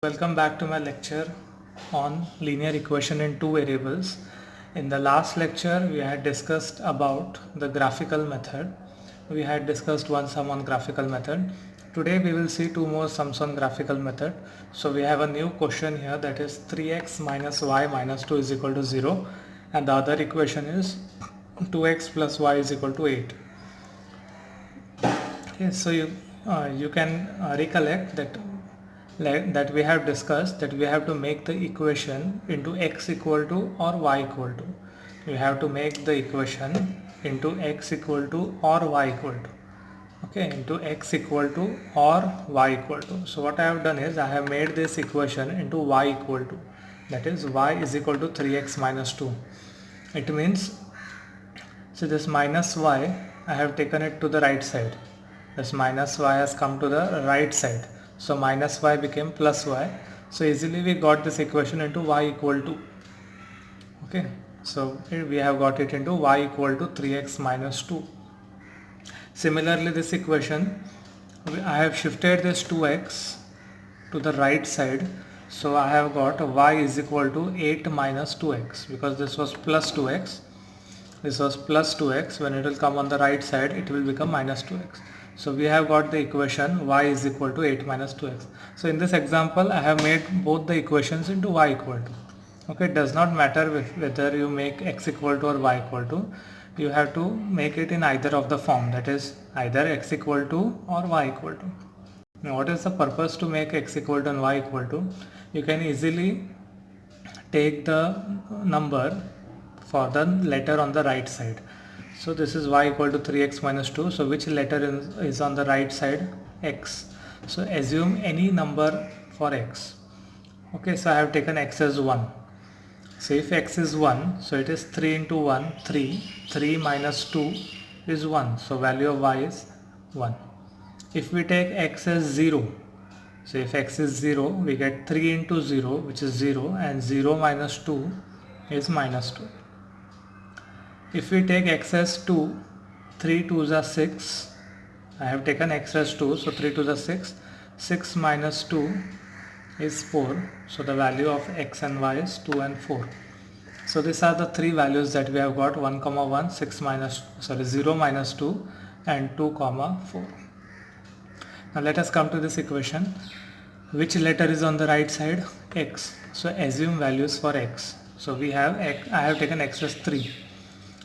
Welcome back to my lecture on linear equation in two variables. In the last lecture we had discussed about the graphical method. We had discussed one sum on graphical method. Today we will see two more sums on graphical method. So we have a new question here, that is 3x minus y minus 2 is equal to 0, and the other equation is 2x plus y is equal to 8. Okay, so you can recollect that we have discussed that we have to make the equation into x equal to or y equal to. We have to make the equation into x equal to or y equal to. Okay, into x equal to or y equal to. So what I have done is I have made this equation into y equal to. That is y is equal to 3x minus 2. It means, so this minus y, I have taken it to the right side. This minus y has come to the right side. So minus y became plus y. So easily we got this equation into y equal to. Okay. So here we have got it into y equal to 3x minus 2. Similarly, this equation, I have shifted this 2x to the right side. So I have got y is equal to 8 minus 2x, because this was plus 2x. This was plus 2x. When it will come on the right side, it will become minus 2x. So we have got the equation y is equal to 8 minus 2x. So in this example, I have made both the equations into y equal to. Okay, it does not matter whether you make x equal to or y equal to. You have to make it in either of the form, that is either x equal to or y equal to. Now what is the purpose to make x equal to and y equal to? You can easily take the number for the letter on the right side. So this is y equal to 3x minus 2. So which letter is on the right side? X. So assume any number for x. Okay, so I have taken x as 1. So if x is 1, so it is 3 into 1, 3. 3 minus 2 is 1. So value of y is 1. If we take x as 0, so if x is 0, we get 3 into 0, which is 0, and 0 minus 2 is minus 2. If we take x as 2, 3 2s are 6. I have taken x as 2, so 3 2s are 6. 6 minus 2 is 4. So the value of x and y is 2 and 4. So these are the three values that we have got: 1, 1, 0 minus 2, and 2, 4. Now let us come to this equation. Which letter is on the right side? X. So assume values for x. So we have x, I have taken x as 3.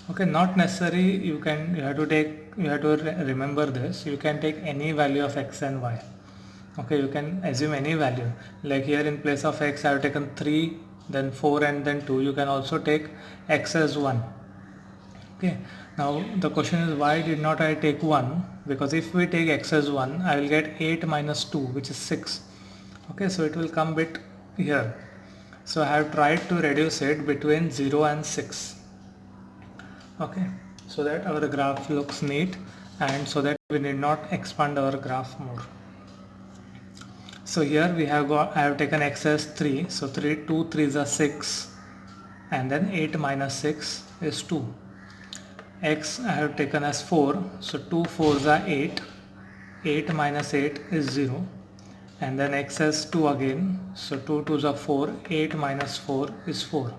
Okay, not necessary. You have to remember this. You can take any value of x and y. Okay, you can assume any value. Like here, in place of x, I have taken 3, then 4, and then 2. You can also take x as 1. Okay, now the question is, why did not I take 1? Because if we take x as 1, I will get 8 minus 2, which is 6. Okay, so it will come bit here. So I have tried to reduce it between 0 and 6. Okay, so that our graph looks neat, and so that we need not expand our graph more. So here we have got, I have taken x as 3, so 2 3s are 6, and then 8 minus 6 is 2. X I have taken as 4, so 2 4s are 8, 8 minus 8 is 0, and then x as 2 again, so 2 2s are 4, 8 minus 4 is 4.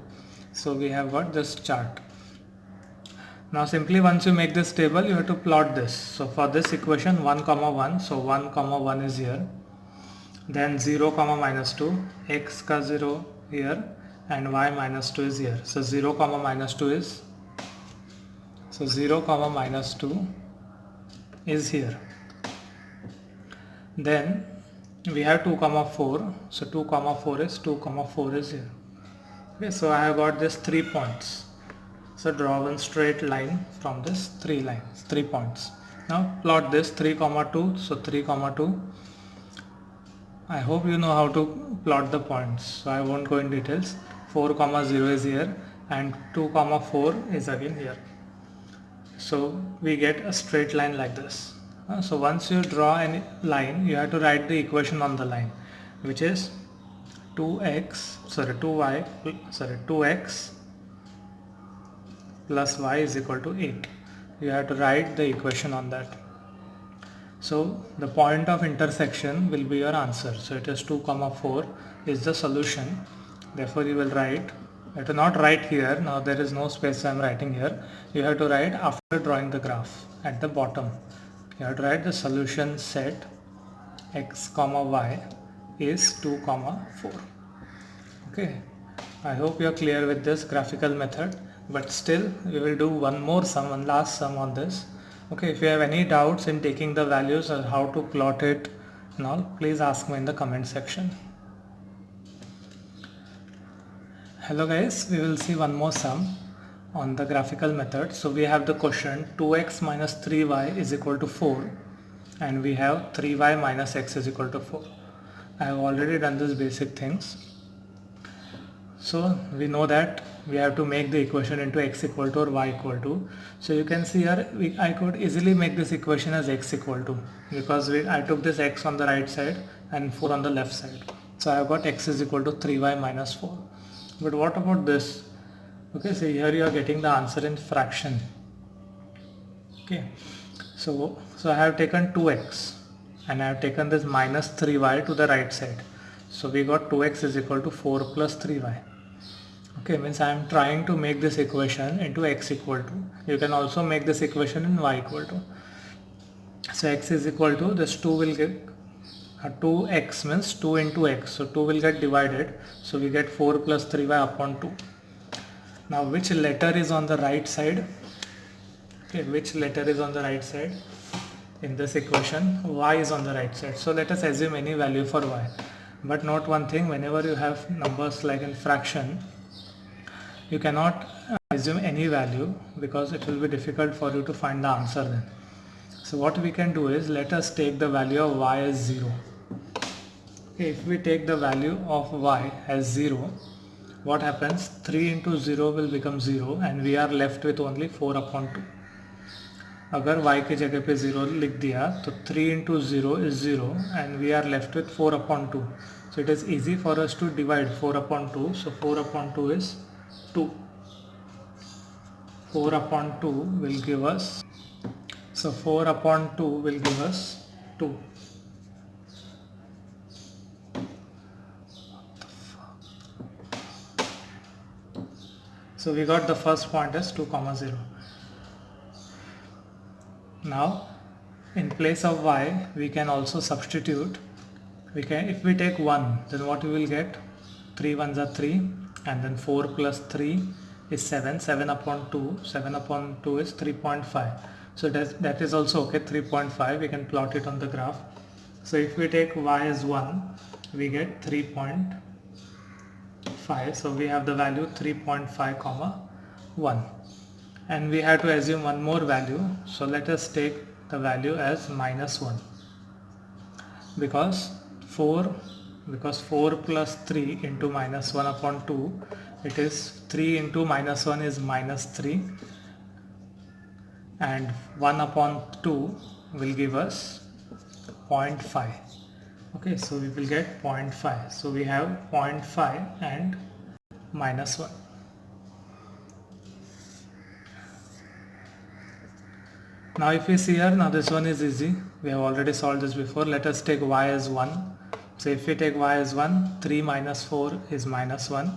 So we have got this chart. Now simply once you make this table, you have to plot this. So for this equation 1, 1, so 1, 1 is here, then 0, minus 2, x ka 0 here, and y minus 2 is here. So 0, minus 2 is, so 0, minus 2 is here. Then we have 2, 4, so 2, 4 is 2, 4 is here. Okay, so I have got this 3 points. So draw one straight line from this 3 points. Now plot this 3, 2, so 3, 2. I hope you know how to plot the points, so I won't go in details. 4, 0 is here, and 2, 4 is again here. So we get a straight line like this. So once you draw any line, you have to write the equation on the line, which is 2x plus y is equal to 8. You have to write the equation on that. So the point of intersection will be your answer. So it is 2 comma 4 is the solution. Therefore you will write, you have to not write here, now there is no space, I am writing here. You have to write after drawing the graph at the bottom. You have to write the solution set x comma y is 2 comma 4. Okay, I hope you are clear with this graphical method, but still we will do one last sum on this. Okay, if you have any doubts in taking the values or how to plot it and all, please ask me in the comment section. Hello guys, we will see one more sum on the graphical method. So we have the question 2x minus 3y is equal to 4 and we have 3y minus x is equal to 4. I have already done these basic things. So we know that we have to make the equation into x equal to or y equal to. So you can see here I could easily make this equation as x equal to, because I took this x on the right side and 4 on the left side. So I have got x is equal to 3y minus 4. But what about this? Okay, so here you are getting the answer in fraction. Okay, so I have taken 2x and I have taken this minus 3y to the right side. So we got 2x is equal to 4 plus 3y. Okay, means I am trying to make this equation into x equal to. You can also make this equation in y equal to. So x is equal to, this 2 will get 2x means 2 into x. So 2 will get divided. So we get 4 plus 3y upon 2. Now which letter is on the right side? Okay, which letter is on the right side? In this equation, y is on the right side. So let us assume any value for y. But note one thing, whenever you have numbers like in fraction, you cannot assume any value because it will be difficult for you to find the answer then. So what we can do is, let us take the value of y as 0. Okay, if we take the value of y as 0, what happens? 3 into 0 will become 0 and we are left with only 4 upon 2. अगर y के जगह पे 0 लिख दिया तो 3 into 0 is 0 and we are left with 4 upon 2. So it is easy for us to divide 4 upon 2. So 4 upon 2 is 2. 4 upon 2 will give us, so 4 upon 2 will give us 2. So we got the first point as 2 comma 0. Now in place of y we can also substitute. If we take 1, then what we will get? 3 ones are 3 and then 4 plus 3 is 7. 7 upon 2, 7 upon 2 is 3.5. So that is also okay, 3.5. We can plot it on the graph. So if we take y as 1, we get 3.5. So we have the value 3.5 comma 1. And we have to assume one more value. So let us take the value as minus 1. Because 4 plus 3 into minus 1 upon 2, it is 3 into minus 1 is minus 3 and 1 upon 2 will give us 0.5. Okay, so we will get 0.5. So we have 0.5 and minus 1. Now if we see here, now this one is easy. We have already solved this before. Let us take y as 1. So if we take y as 1, 3 minus 4 is minus 1.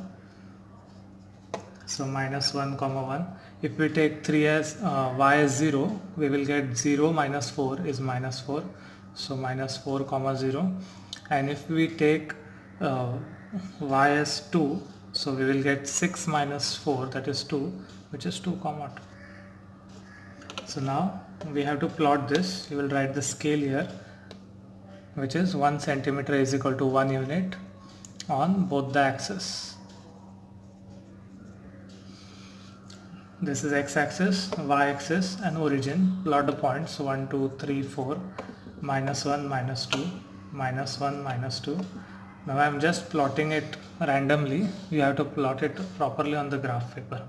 So minus 1 comma 1. If we take 3 as y as 0, we will get 0 minus 4 is minus 4. So minus 4 comma 0. And if we take y as 2, so we will get 6 minus 4, that is 2, which is 2 comma 2. So now we have to plot this. You will write the scale here, which is 1 centimeter is equal to 1 unit on both the axes. This is x-axis, y-axis and origin. Plot the points 1, 2, 3, 4, minus 1, minus 2, minus 1, minus 2. Now I am just plotting it randomly. You have to plot it properly on the graph paper.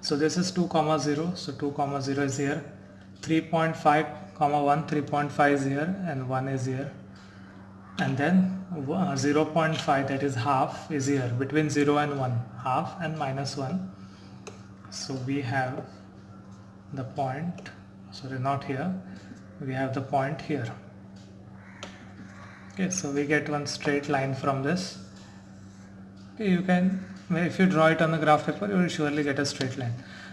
So this is 2 comma 0. So 2 comma 0 is here. 3.5 comma 1, 3.5 is here and 1 is here. And then 0.5, that is half, is here between 0 and 1. Half and minus 1. So we have the point, sorry, not here. we have the point here. Okay, so we get one straight line from this. Okay, you can, if you draw it on the graph paper, you will surely get a straight line.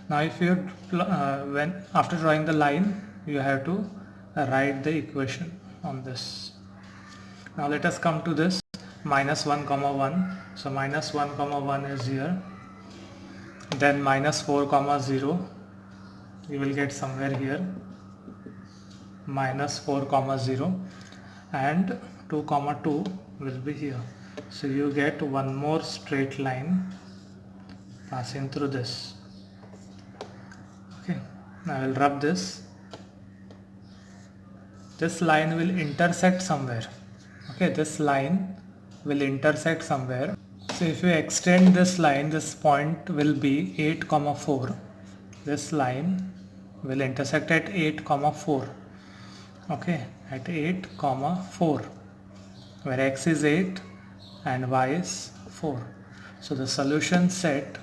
Now if you when after drawing the line, you have to write the equation on this. Now let us come to this minus 1 comma 1. So minus 1 comma 1 is here, then minus 4 comma 0 you will get somewhere here, minus 4 comma 0, and 2 comma 2 will be here. So you get one more straight line passing through this. Okay, now I will rub this. This line will intersect somewhere. Okay, this line will intersect somewhere. So if you extend this line, this point will be 8 comma 4. This line will intersect at 8 comma 4. Okay, at 8 comma 4, where x is 8 and y is 4. So the solution set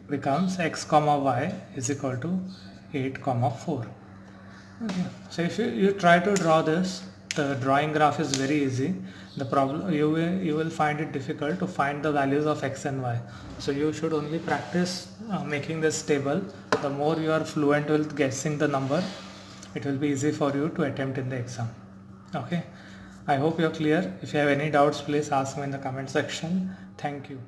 becomes x comma y is equal to 8 comma 4. Okay. So if you try to draw this, the drawing graph is very easy. The problem, you will find it difficult to find the values of x and y. So you should only practice making this table. The more you are fluent with guessing the number, it will be easy for you to attempt in the exam. Okay, I hope you are clear. If you have any doubts, please ask me in the comment section. Thank you.